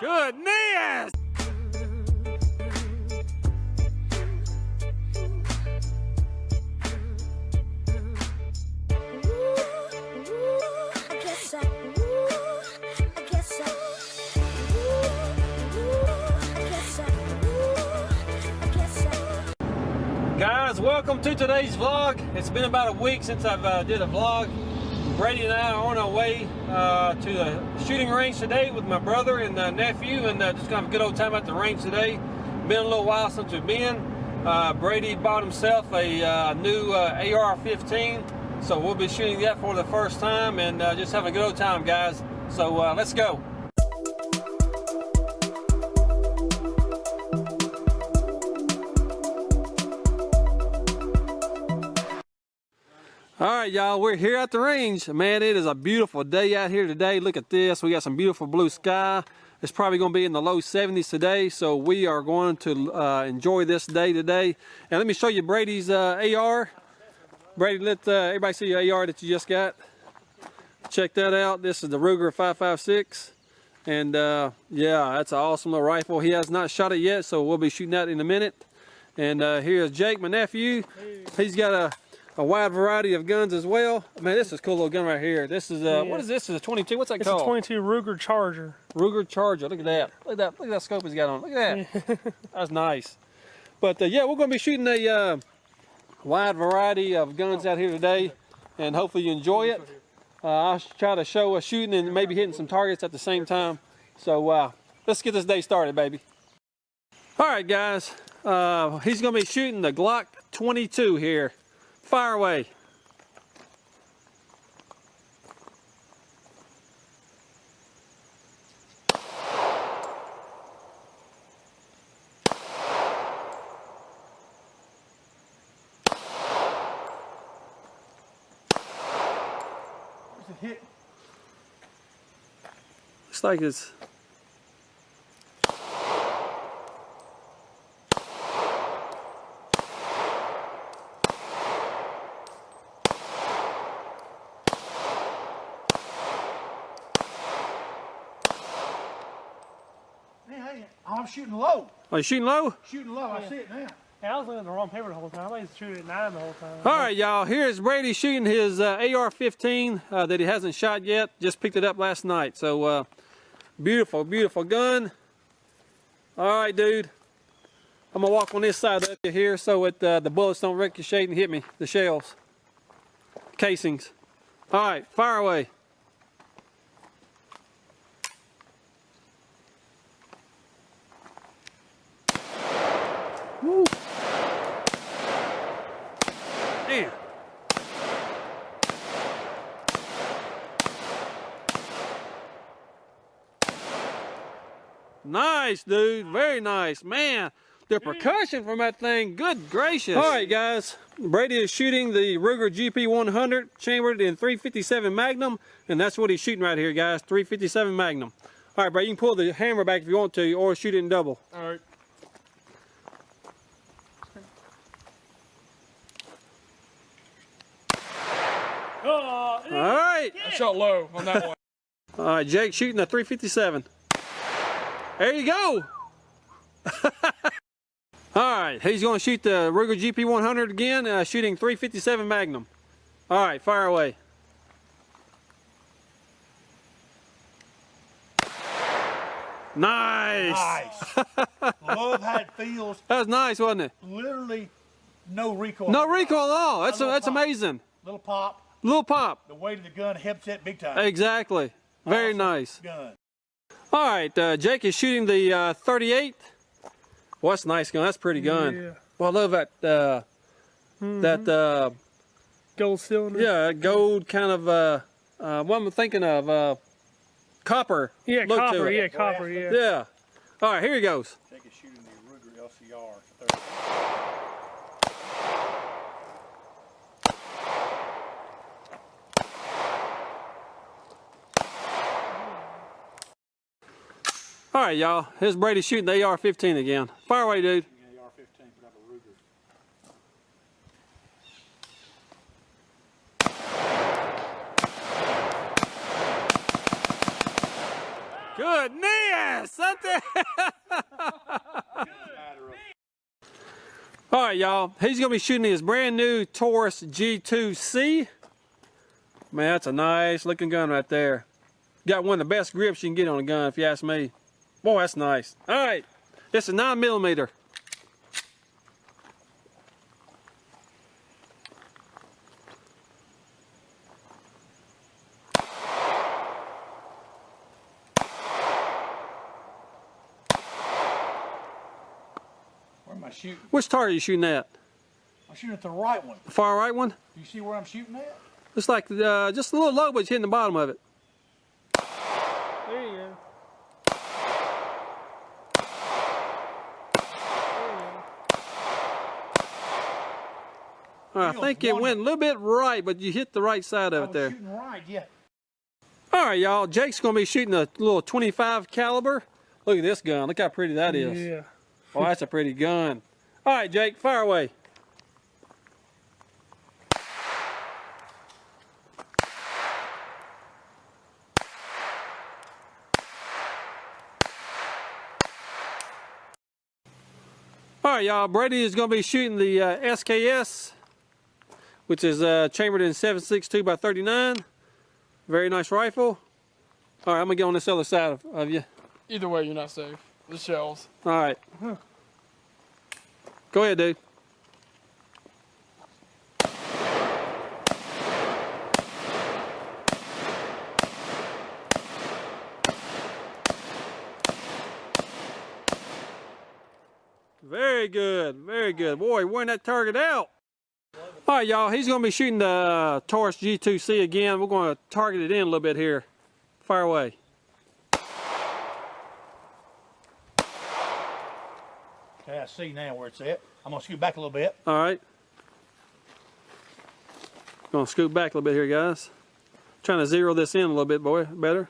Goodness! Guys, welcome to today's vlog. It's been about a week since I've did a vlog. Brady and I are on our way to the shooting range today with my brother and nephew, and just gonna have a good old time at the range today. Been a little while since we've been. Brady bought himself a new AR-15, so we'll be shooting that for the first time and just having a good old time, guys. So let's go. All right, y'all, we're here at the range. Man, it is a beautiful day out here today. Look at this. We got some beautiful blue sky. It's probably going to be in the low 70s today, so we are going to enjoy this day today. And let me show you Brady's AR. Brady, let everybody see your AR that you just got. Check that out. This is the Ruger 5.56. And yeah, that's an awesome little rifle. He has not shot it yet, so we'll be shooting that in a minute. And here's Jake, my nephew. He's got a wide variety of guns as well. Man, this is a cool little gun right here. This is what is this? Is a 22? What's that called? It's a 22 Ruger Charger. Ruger Charger. Look at that. Look at that scope he's got on. Look at that. That's nice. But yeah, we're going to be shooting a wide variety of guns out here today, and hopefully you enjoy it. I'll try to show us shooting and maybe hitting some targets at the same time. So let's get this day started, baby. All right, guys. He's going to be shooting the Glock 22 here. Fire away. Where's it hit? Looks like it's... I'm shooting low. Are you shooting low? Shooting low, I see it now. Yeah, I was looking at the wrong paper the whole time. I used to shoot at 9 the whole time. All right, y'all. Here's Brady shooting his AR-15 that he hasn't shot yet. Just picked it up last night. So beautiful, beautiful gun. All right, dude. I'm gonna walk on this side up here so the bullets don't ricochet and hit me. The shells, casings. All right, fire away. Woo. Man. Nice, dude. Very nice. Man, the percussion from that thing, good gracious. All right, guys. Brady is shooting the Ruger GP100 chambered in 357 Magnum, and that's what he's shooting right here, guys. 357 Magnum. All right, Brady, you can pull the hammer back if you want to, or shoot it in double. All right. All right. I shot low on that one. All right, Jake shooting a 357. There you go. All right, he's going to shoot the Ruger GP100 again, shooting 357 Magnum. All right, fire away. Nice. Nice. Love how it feels. That was nice, wasn't it? Literally no recoil. No recoil at all. That's amazing. Little pop. Little pop. The weight of the gun helps it big time. Exactly. Very awesome nice. Gun. All right, Jake is shooting the 38. Well, that's a nice gun. That's a pretty gun. Yeah. Well, I love that. That gold cylinder. yeah, gold kind of. What am I thinking of? Copper. Yeah, look to copper. it. Yeah, copper. Yeah. Yeah. All right, here he goes. Jake is shooting the Ruger LCR 30. All right, y'all. Here's Brady shooting the AR-15 again. Fire away, dude. AR-15, but I have a Ruger. Goodness! All right, y'all. He's gonna be shooting his brand new Taurus G2C. Man, that's a nice looking gun right there. Got one of the best grips you can get on a gun, if you ask me. Boy, that's nice. All right, it's a 9mm. Where am I shooting? Which target are you shooting at? I'm shooting at the right one. The far right one? Do you see where I'm shooting at? Looks like just a little low, but it's hitting the bottom of it. There you go. I think it went a little bit right, but you hit the right side of it there. Shooting right, yeah. All right, y'all. Jake's going to be shooting a little 25 caliber. Look at this gun. Look how pretty that is. Yeah. Oh, that's a pretty gun. All right, Jake, fire away. All right, y'all. Brady is going to be shooting the SKS, which is chambered in 7.62 by 39. Very nice rifle. All right, I'm going to get on this other side of you. Either way, you're not safe. The shells. All right. Go ahead, dude. Very good, very good. Boy, wearing that target out. All right, y'all, he's going to be shooting the Taurus G2C again. We're going to target it in a little bit here. Fire away. Okay, I see now where it's at. I'm going to scoot back a little bit. All right. Going to scoot back a little bit here, guys. Trying to zero this in a little bit, boy, better.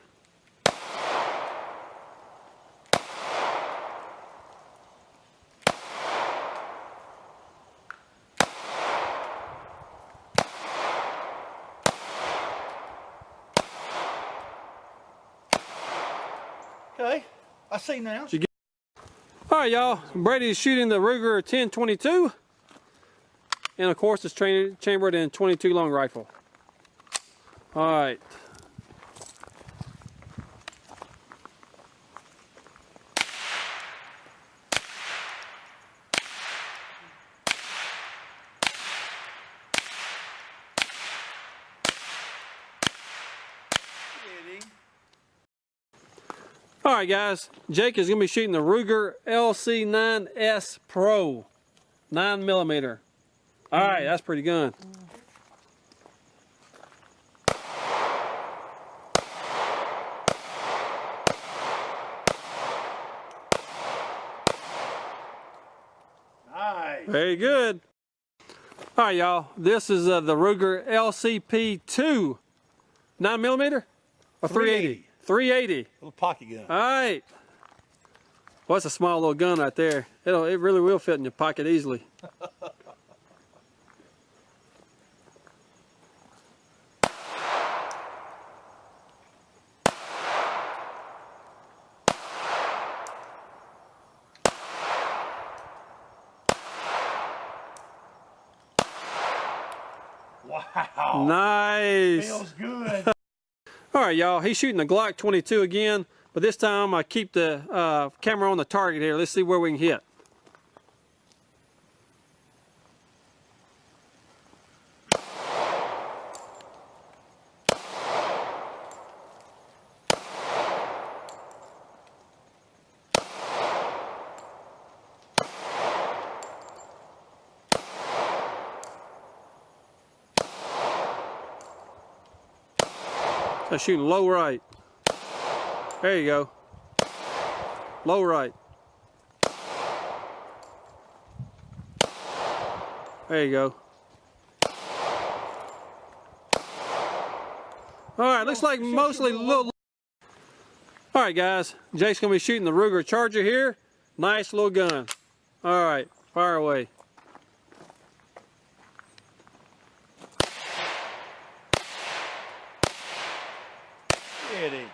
Okay, I see now. All right, y'all. Brady's shooting the Ruger 1022, and of course, it's chambered in 22 long rifle. All right. All right, guys. Jake is going to be shooting the Ruger LC9S Pro, 9mm. All right, that's pretty good. Nice. Very good. All right, y'all. This is the Ruger LCP2, 9mm or 380. 380. Little pocket gun. All right. Well, that's a small little gun right there. It really will fit in your pocket easily. Wow. Nice. Feels good. All right, y'all. He's shooting the Glock 22 again, but this time I keep the camera on the target here. Let's see where we can hit. So shooting low right. There you go. Low right. There you go. All right, looks like mostly little. All right, guys. Jake's gonna be shooting the Ruger Charger here. Nice little gun. All right, fire away. Eddie.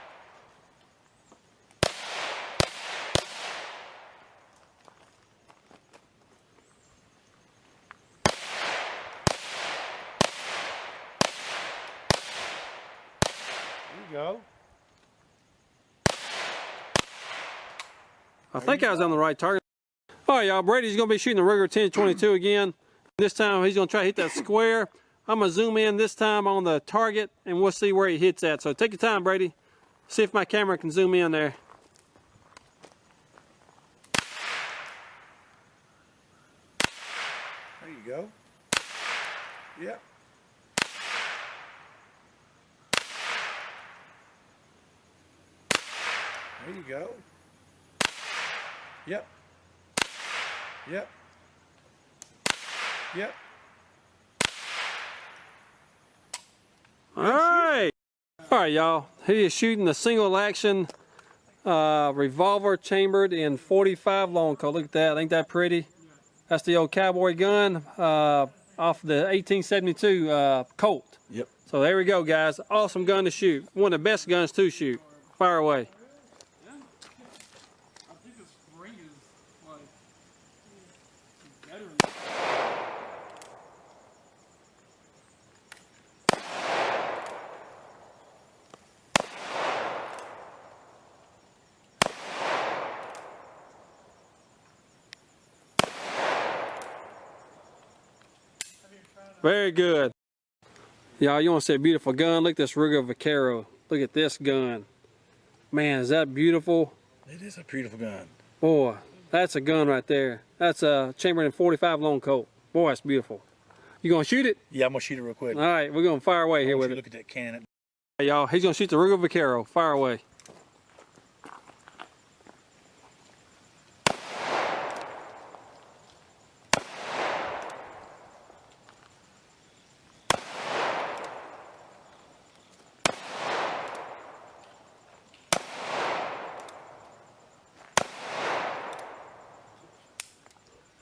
I think I was on the right target. All right, y'all. Brady's going to be shooting the Ruger 1022 again. This time he's going to try to hit that square. I'm going to zoom in this time on the target, and we'll see where he hits at. So take your time, Brady. See if my camera can zoom in there. There you go. Yep. There you go. Yep. Yep. Yep. All right. All right, y'all. He is shooting the single action revolver chambered in 45 long Colt. Look at that. Ain't that pretty? That's the old cowboy gun off the 1872 Colt. Yep. So there we go, guys. Awesome gun to shoot. One of the best guns to shoot. Fire away. I think the spring is like better. Very good. Y'all, you want to see a beautiful gun? Look at this Ruger Vaquero. Look at this gun. Man, is that beautiful? It is a beautiful gun. Boy, that's a gun right there. That's a chambered in 45 long Colt. Boy, that's beautiful. You gonna shoot it? Yeah, I'm gonna shoot it real quick. All right, we're gonna fire away here with it. Look at that cannon. Hey, y'all, he's gonna shoot the Ruger Vaquero. Fire away.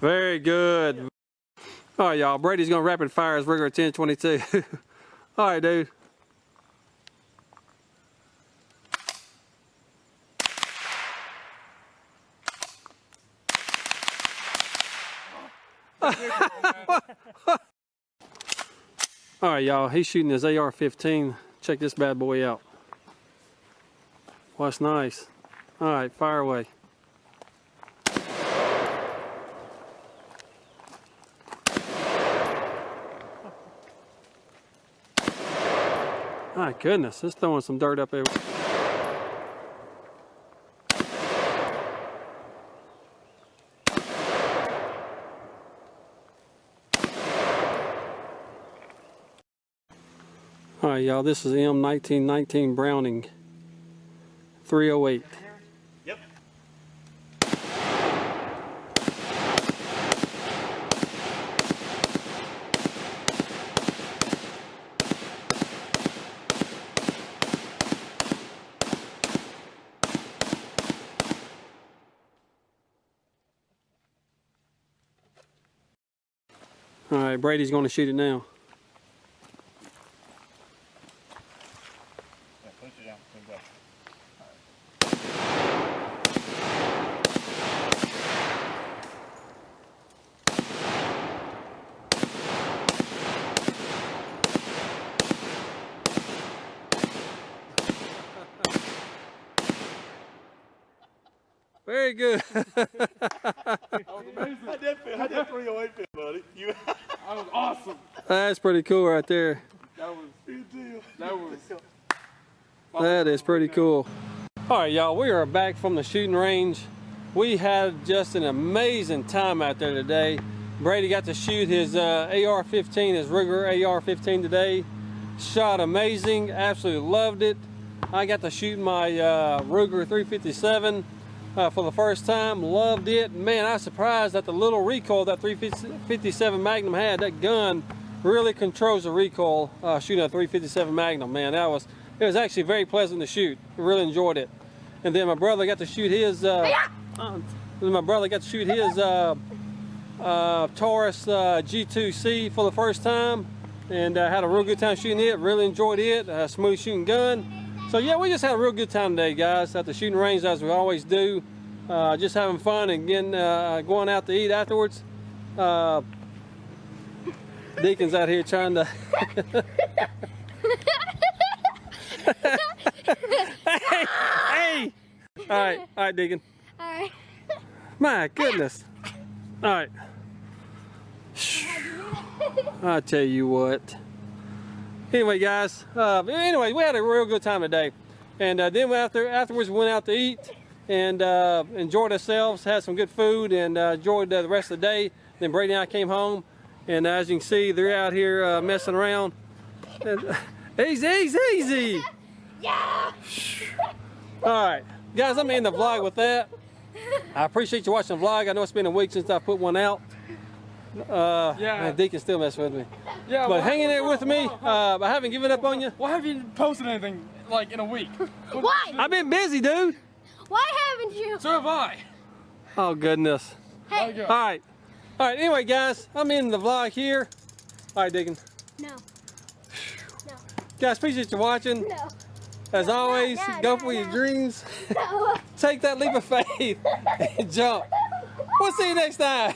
Very good. All right, y'all. Brady's gonna rapid fire his Ruger 1022. All right, dude. All right, y'all. He's shooting his AR-15. Check this bad boy out. Well, that's nice. All right, fire away. My goodness, it's throwing some dirt up there. All right, y'all, this is M1919 Browning 308. Yep. All right, Brady's going to shoot it now. Yeah, push it down. There you go. Very good. How'd that 308 feel, buddy? That was awesome. That's pretty cool right there. That was Good deal. that was. That is pretty cool. All right, y'all, we are back from the shooting range. We had just an amazing time out there today. Brady got to shoot his AR-15, his Ruger AR-15 today. Shot amazing, absolutely loved it. I got to shoot my Ruger 357 for the first time, loved it. Man, I was surprised at the little recoil that 357 Magnum had. That gun really controls the recoil shooting a 357 Magnum. Man, it was actually very pleasant to shoot. I really enjoyed it. And then my brother got to shoot his Taurus G2C for the first time, and had a real good time shooting it. Really enjoyed it. Smooth shooting gun. So yeah, we just had a real good time today, guys, at the shooting range, as we always do. Just having fun and getting going out to eat afterwards. Deacon's out here trying to. hey! All right, Deacon. All right. My goodness. All right. I'll tell you what. Anyway, guys. Anyway, we had a real good time today, and then afterwards we went out to eat and enjoyed ourselves, had some good food, and enjoyed the rest of the day. Then Brady and I came home, and as you can see, they're out here messing around. And, easy. Yeah. All right, guys. I'm ending the vlog with that. I appreciate you watching the vlog. I know it's been a week since I put one out. Yeah. Man, Deacon still mess with me. Yeah. But hang in there with me. I haven't given up on you. Why have you posted anything like in a week? Why? I've been busy, dude. Why haven't you? So have I. Oh, goodness. Hey. Okay. All right. Anyway, guys, I'm ending the vlog here. All right, Deacon. No. Guys, appreciate you watching. No. As always, no, go no, for your no. dreams. No. Take that leap of faith and jump. We'll see you next time.